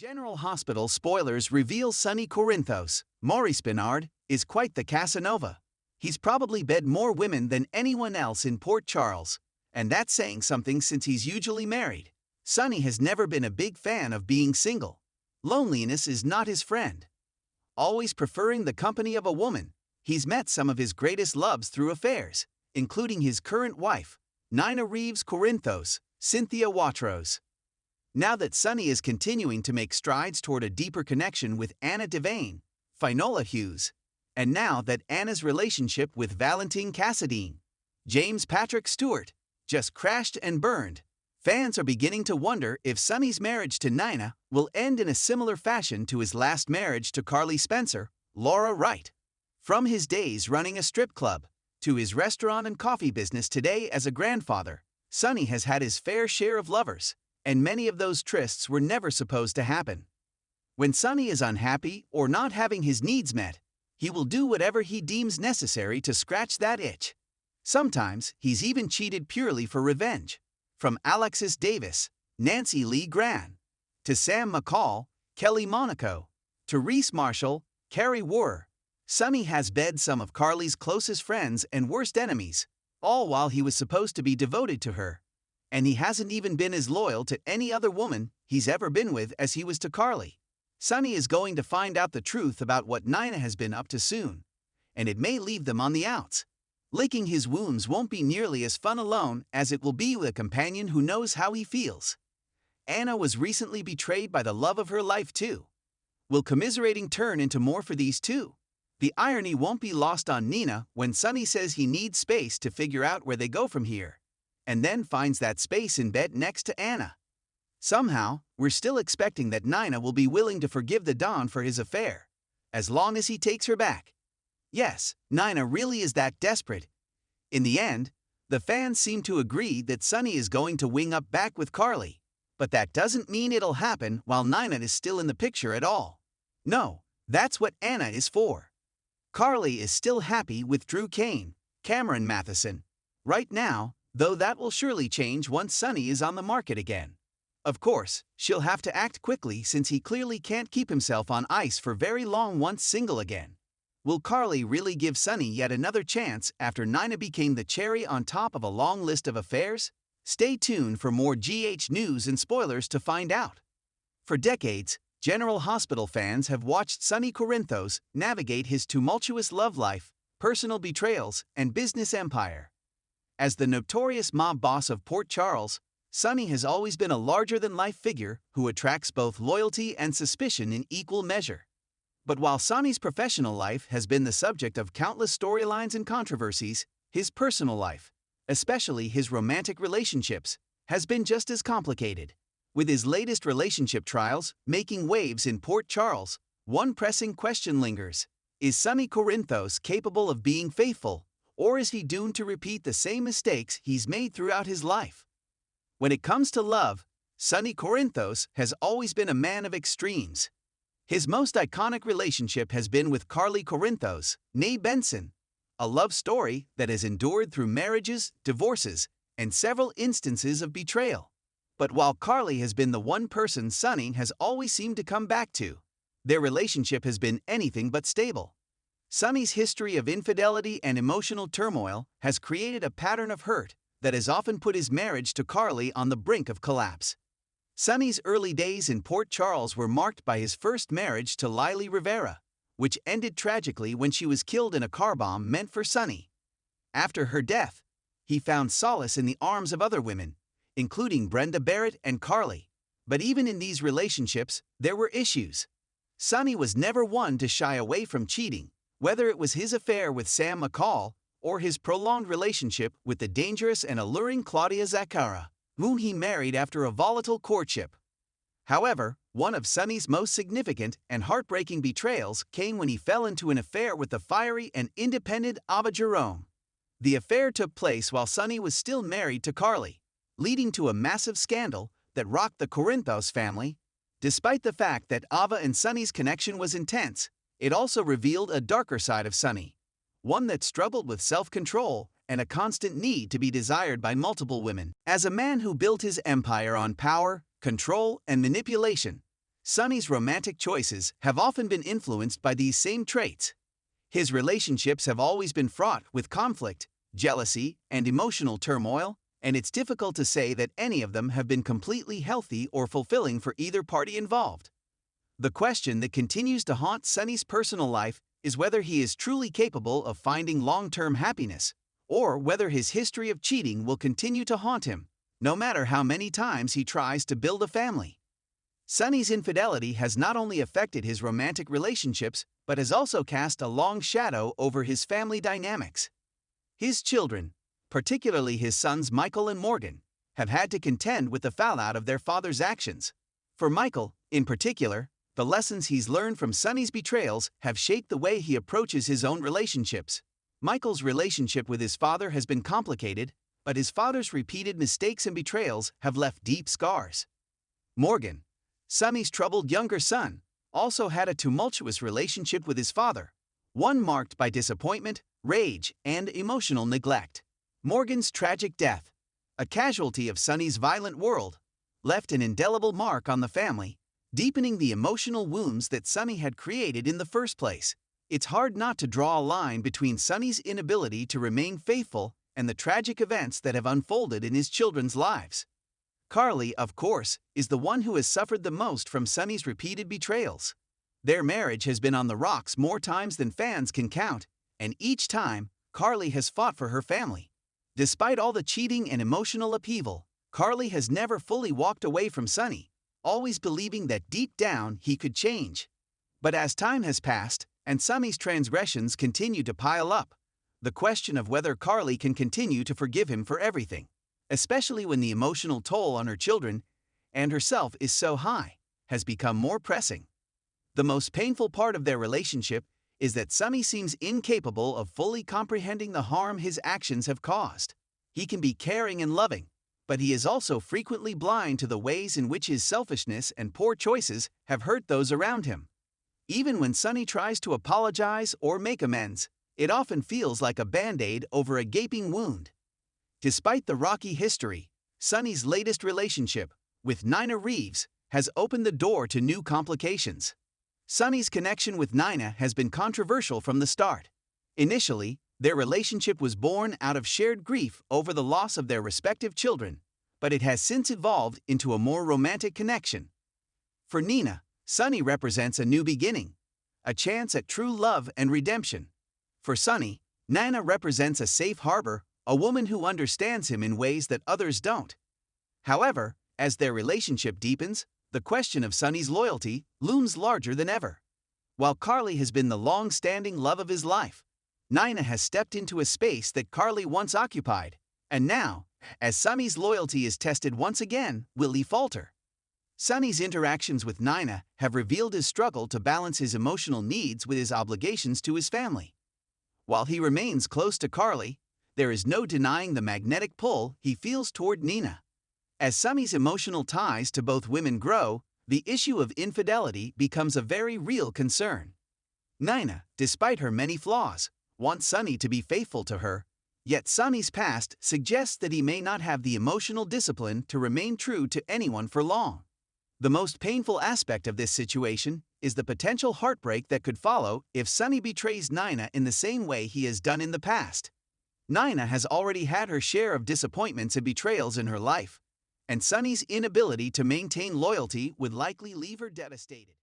General Hospital spoilers reveal Sonny Corinthos, Maurice Bernard, is quite the Casanova. He's probably bed more women than anyone else in Port Charles, and that's saying something since he's usually married. Sonny has never been a big fan of being single. Loneliness is not his friend. Always preferring the company of a woman, he's met some of his greatest loves through affairs, including his current wife, Nina Reeves Corinthos, Cynthia Watros. Now that Sonny is continuing to make strides toward a deeper connection with Anna Devane, Finola Hughes, and now that Anna's relationship with Valentine Cassadine, James Patrick Stewart, just crashed and burned, fans are beginning to wonder if Sonny's marriage to Nina will end in a similar fashion to his last marriage to Carly Spencer, Laura Wright. From his days running a strip club to his restaurant and coffee business today as a grandfather, Sonny has had his fair share of lovers, and many of those trysts were never supposed to happen. When Sonny is unhappy or not having his needs met, he will do whatever he deems necessary to scratch that itch. Sometimes he's even cheated purely for revenge. From Alexis Davis, Nancy Lee Gran, to Sam McCall, Kelly Monaco, to Reese Marshall, Carrie Wurr, Sonny has bed some of Carly's closest friends and worst enemies, all while he was supposed to be devoted to her. And he hasn't even been as loyal to any other woman he's ever been with as he was to Carly. Sonny is going to find out the truth about what Nina has been up to soon, and it may leave them on the outs. Licking his wounds won't be nearly as fun alone as it will be with a companion who knows how he feels. Anna was recently betrayed by the love of her life too. Will commiserating turn into more for these two? The irony won't be lost on Nina when Sonny says he needs space to figure out where they go from here, and then finds that space in bed next to Anna. Somehow, we're still expecting that Nina will be willing to forgive the Don for his affair, as long as he takes her back. Yes, Nina really is that desperate. In the end, the fans seem to agree that Sonny is going to wing up back with Carly, but that doesn't mean it'll happen while Nina is still in the picture at all. No, that's what Anna is for. Carly is still happy with Drew Kane, Cameron Matheson. Right now, though that will surely change once Sonny is on the market again. Of course, she'll have to act quickly since he clearly can't keep himself on ice for very long once single again. Will Carly really give Sonny yet another chance after Nina became the cherry on top of a long list of affairs? Stay tuned for more GH news and spoilers to find out. For decades, General Hospital fans have watched Sonny Corinthos navigate his tumultuous love life, personal betrayals, and business empire. As the notorious mob boss of Port Charles, Sonny has always been a larger-than-life figure who attracts both loyalty and suspicion in equal measure. But while Sonny's professional life has been the subject of countless storylines and controversies, his personal life, especially his romantic relationships, has been just as complicated. With his latest relationship trials making waves in Port Charles, one pressing question lingers: is Sonny Corinthos capable of being faithful, or is he doomed to repeat the same mistakes he's made throughout his life? When it comes to love, Sonny Corinthos has always been a man of extremes. His most iconic relationship has been with Carly Corinthos, née Benson, a love story that has endured through marriages, divorces, and several instances of betrayal. But while Carly has been the one person Sonny has always seemed to come back to, their relationship has been anything but stable. Sonny's history of infidelity and emotional turmoil has created a pattern of hurt that has often put his marriage to Carly on the brink of collapse. Sonny's early days in Port Charles were marked by his first marriage to Lily Rivera, which ended tragically when she was killed in a car bomb meant for Sonny. After her death, he found solace in the arms of other women, including Brenda Barrett and Carly. But even in these relationships, there were issues. Sonny was never one to shy away from cheating, whether it was his affair with Sam McCall or his prolonged relationship with the dangerous and alluring Claudia Zaccara, whom he married after a volatile courtship. However, one of Sonny's most significant and heartbreaking betrayals came when he fell into an affair with the fiery and independent Ava Jerome. The affair took place while Sonny was still married to Carly, leading to a massive scandal that rocked the Corinthos family. Despite the fact that Ava and Sonny's connection was intense, it also revealed a darker side of Sonny, one that struggled with self-control and a constant need to be desired by multiple women. As a man who built his empire on power, control, and manipulation, Sonny's romantic choices have often been influenced by these same traits. His relationships have always been fraught with conflict, jealousy, and emotional turmoil, and it's difficult to say that any of them have been completely healthy or fulfilling for either party involved. The question that continues to haunt Sonny's personal life is whether he is truly capable of finding long-term happiness, or whether his history of cheating will continue to haunt him, no matter how many times he tries to build a family. Sonny's infidelity has not only affected his romantic relationships, but has also cast a long shadow over his family dynamics. His children, particularly his sons Michael and Morgan, have had to contend with the fallout of their father's actions. For Michael, in particular, the lessons he's learned from Sonny's betrayals have shaped the way he approaches his own relationships. Michael's relationship with his father has been complicated, but his father's repeated mistakes and betrayals have left deep scars. Morgan, Sonny's troubled younger son, also had a tumultuous relationship with his father, one marked by disappointment, rage, and emotional neglect. Morgan's tragic death, a casualty of Sonny's violent world, left an indelible mark on the family, deepening the emotional wounds that Sonny had created in the first place. It's hard not to draw a line between Sonny's inability to remain faithful and the tragic events that have unfolded in his children's lives. Carly, of course, is the one who has suffered the most from Sonny's repeated betrayals. Their marriage has been on the rocks more times than fans can count, and each time, Carly has fought for her family. Despite all the cheating and emotional upheaval, Carly has never fully walked away from Sonny, always believing that deep down he could change. But as time has passed, and Sonny's transgressions continue to pile up, the question of whether Carly can continue to forgive him for everything, especially when the emotional toll on her children and herself is so high, has become more pressing. The most painful part of their relationship is that Sonny seems incapable of fully comprehending the harm his actions have caused. He can be caring and loving, but he is also frequently blind to the ways in which his selfishness and poor choices have hurt those around him. Even when Sonny tries to apologize or make amends, it often feels like a band-aid over a gaping wound. Despite the rocky history, Sonny's latest relationship, with Nina Reeves, has opened the door to new complications. Sonny's connection with Nina has been controversial from the start. Initially, their relationship was born out of shared grief over the loss of their respective children, but it has since evolved into a more romantic connection. For Nina, Sonny represents a new beginning, a chance at true love and redemption. For Sonny, Nina represents a safe harbor, a woman who understands him in ways that others don't. However, as their relationship deepens, the question of Sonny's loyalty looms larger than ever. While Carly has been the long-standing love of his life, Nina has stepped into a space that Carly once occupied, and now, as Sonny's loyalty is tested once again, will he falter? Sonny's interactions with Nina have revealed his struggle to balance his emotional needs with his obligations to his family. While he remains close to Carly, there is no denying the magnetic pull he feels toward Nina. As Sonny's emotional ties to both women grow, the issue of infidelity becomes a very real concern. Nina, despite her many flaws, wants Sonny to be faithful to her, yet Sonny's past suggests that he may not have the emotional discipline to remain true to anyone for long. The most painful aspect of this situation is the potential heartbreak that could follow if Sonny betrays Nina in the same way he has done in the past. Nina has already had her share of disappointments and betrayals in her life, and Sonny's inability to maintain loyalty would likely leave her devastated.